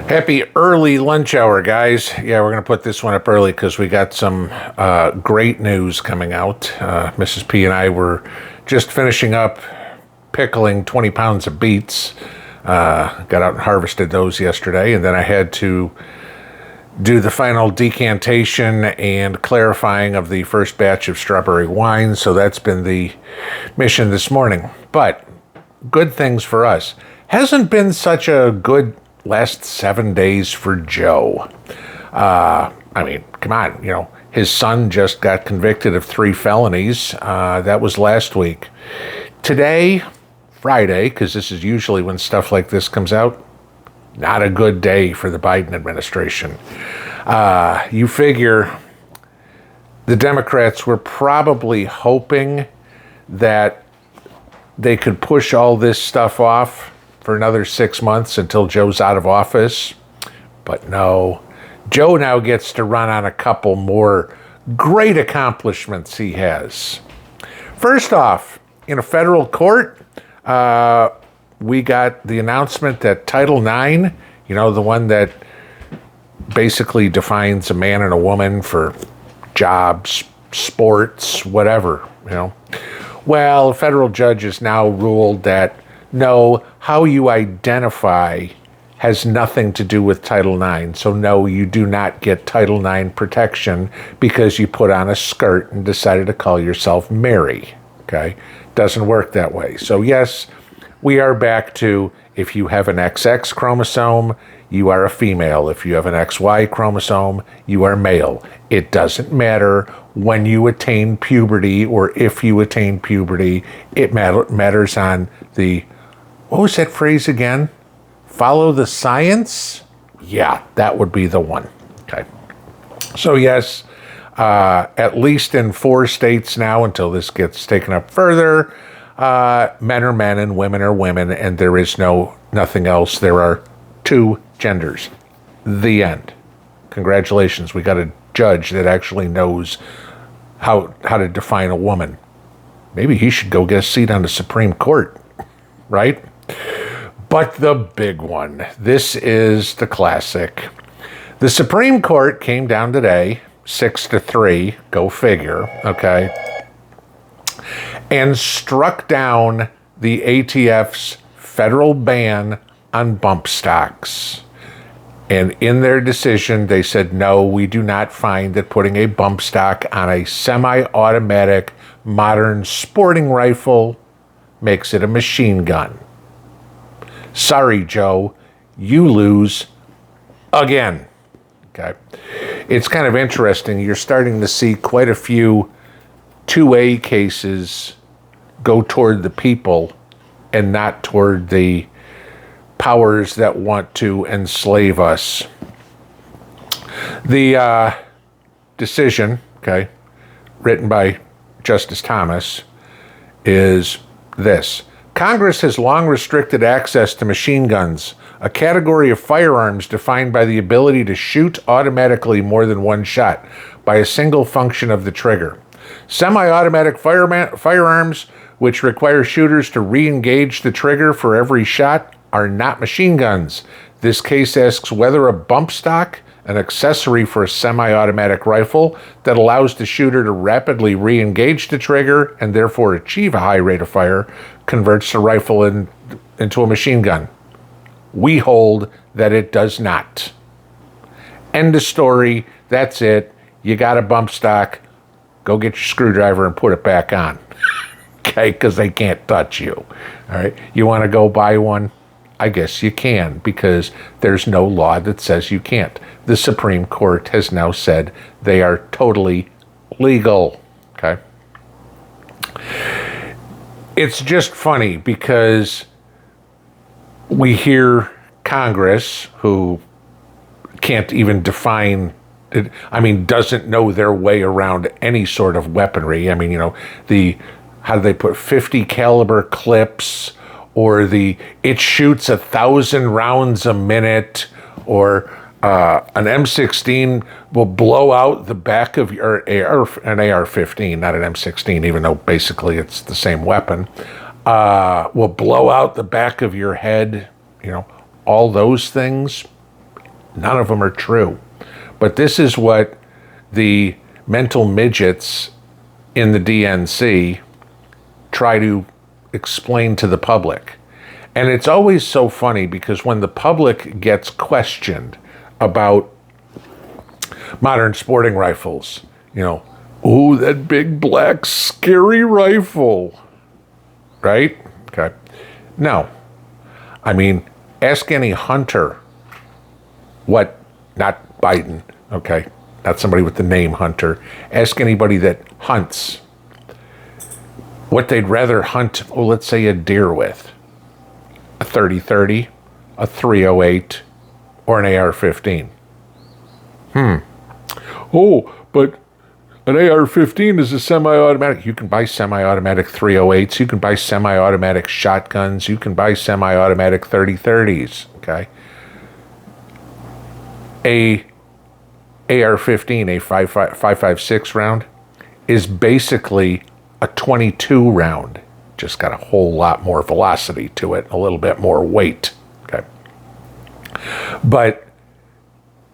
Happy early lunch hour, guys. Yeah, we're going to put this one up early because we got some great news coming out. Mrs. P and I were just finishing up pickling 20 pounds of beets. Got out and harvested those yesterday, and then I had to do the final decantation and clarifying of the first batch of strawberry wine. So that's been the mission this morning. But good things for us. Hasn't been such a good last 7 days for Joe. I mean, come on, his son just got convicted of 3 felonies. That was last week. Today, Friday, because this is usually when stuff like this comes out, not a good day for the Biden administration. You figure the Democrats were probably hoping that they could push all this stuff off for another 6 months until Joe's out of office. But no, Joe now gets to run on a couple more great accomplishments he has. First off, in a federal court, we got the announcement that Title IX, the one that basically defines a man and a woman for jobs, sports, whatever, Well, a federal judge has now ruled that no, how you identify has nothing to do with Title IX. So no, you do not get Title IX protection because you put on a skirt and decided to call yourself Mary. Okay? Doesn't work that way. So yes, we are back to if you have an XX chromosome, you are a female. If you have an XY chromosome, you are male. It doesn't matter when you attain puberty or if you attain puberty. It matters on the, what was that phrase again? Follow the science? Yeah, that would be the one. Okay. So yes, at least in 4 states now, until this gets taken up further, men are men and women are women, and there is nothing else. There are 2 genders. The end. Congratulations, we got a judge that actually knows how to define a woman. Maybe he should go get a seat on the Supreme Court, right? But the big one, this is the classic. The Supreme Court came down today, 6-3, go figure, okay, and struck down the ATF's federal ban on bump stocks. And in their decision, they said, no, we do not find that putting a bump stock on a semi-automatic modern sporting rifle makes it a machine gun. Sorry, Joe, you lose again. Okay. It's kind of interesting. You're starting to see quite a few 2A cases go toward the people and not toward the powers that want to enslave us. The decision, okay, written by Justice Thomas, is this. Congress has long restricted access to machine guns, a category of firearms defined by the ability to shoot automatically more than one shot by a single function of the trigger. Semi-automatic firearms, which require shooters to re-engage the trigger for every shot, are not machine guns. This case asks whether a bump stock, an accessory for a semi-automatic rifle that allows the shooter to rapidly re-engage the trigger and therefore achieve a high rate of fire, converts the rifle into a machine gun. We hold that it does not. End of story. That's it. You got a bump stock. Go get your screwdriver and put it back on. Okay, because they can't touch you. All right. You want to go buy one? I guess you can, because there's no law that says you can't. The Supreme Court has now said they are totally legal. Okay. It's just funny because we hear Congress, who can't even define it, doesn't know their way around any sort of weaponry. How do they put 50 caliber clips, or it shoots 1,000 rounds a minute, or an M16 will blow out the back of your an AR-15, not an M16, even though basically it's the same weapon, will blow out the back of your head, all those things. None of them are true. But this is what the mental midgets in the DNC try to explain to the public. And it's always so funny because when the public gets questioned about modern sporting rifles, you know, oh, that big black scary rifle, right? Okay. No. I mean, ask any hunter not Biden, okay? Not somebody with the name Hunter. Ask anybody that hunts what they'd rather hunt, let's say a deer with. A 30-30, a 308, or an AR-15. Oh, but an AR-15 is a semi-automatic. You can buy semi-automatic 308s. You can buy semi-automatic shotguns. You can buy semi-automatic 30-30s, okay? A AR-15, a 5.56 round, is basically a 22 round. Just got a whole lot more velocity to it, a little bit more weight, okay? But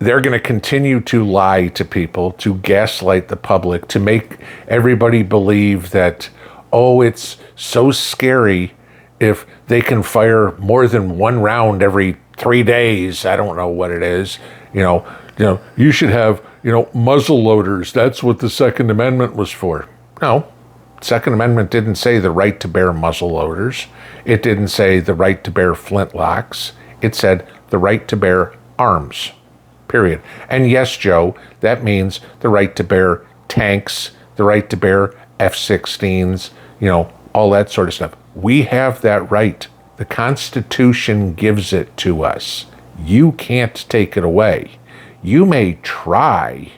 they're going to continue to lie to people, to gaslight the public, to make everybody believe that, oh, it's so scary if they can fire more than one round every 3 days. I don't know what it is. You know, you should have, muzzle loaders. That's what the Second Amendment was for. No, Second Amendment didn't say the right to bear muzzle loaders. It didn't say the right to bear flintlocks. It said the right to bear arms, period. And yes, Joe, that means the right to bear tanks, the right to bear F-16s, all that sort of stuff. We have that right. The Constitution gives it to us. You can't take it away. You may try,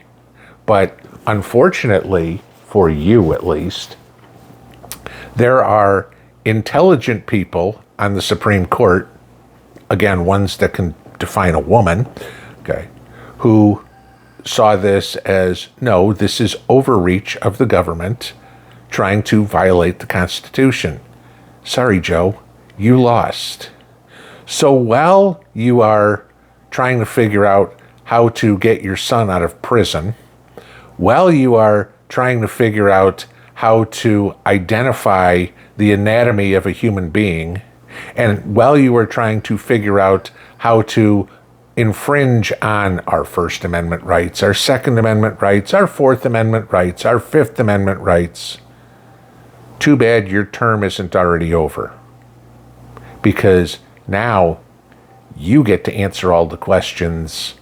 but unfortunately, for you at least, there are intelligent people on the Supreme Court, again, ones that can define a woman, okay, who saw this as, no, this is overreach of the government trying to violate the Constitution. Sorry, Joe, you lost. So while you are trying to figure out how to get your son out of prison, while you are trying to figure out how to identify the anatomy of a human being, and while you are trying to figure out how to infringe on our First Amendment rights, our Second Amendment rights, our Fourth Amendment rights, our Fifth Amendment rights, too bad your term isn't already over. Because now you get to answer all the questions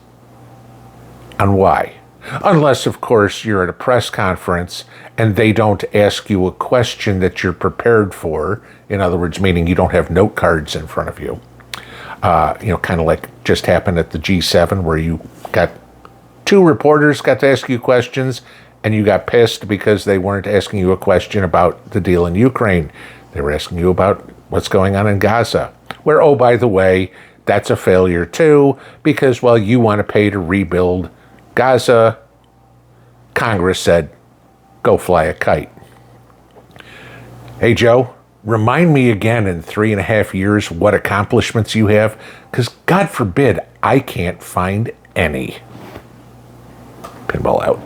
on why. Unless, of course, you're at a press conference and they don't ask you a question that you're prepared for. In other words, meaning you don't have note cards in front of you. Kind of like just happened at the G7 where you got two reporters got to ask you questions and you got pissed because they weren't asking you a question about the deal in Ukraine. They were asking you about what's going on in Gaza, where, oh, by the way, that's a failure too, because, well, you want to pay to rebuild Gaza. Congress said, go fly a kite. Hey, Joe, remind me again in 3.5 years what accomplishments you have, because God forbid I can't find any. Pinball out.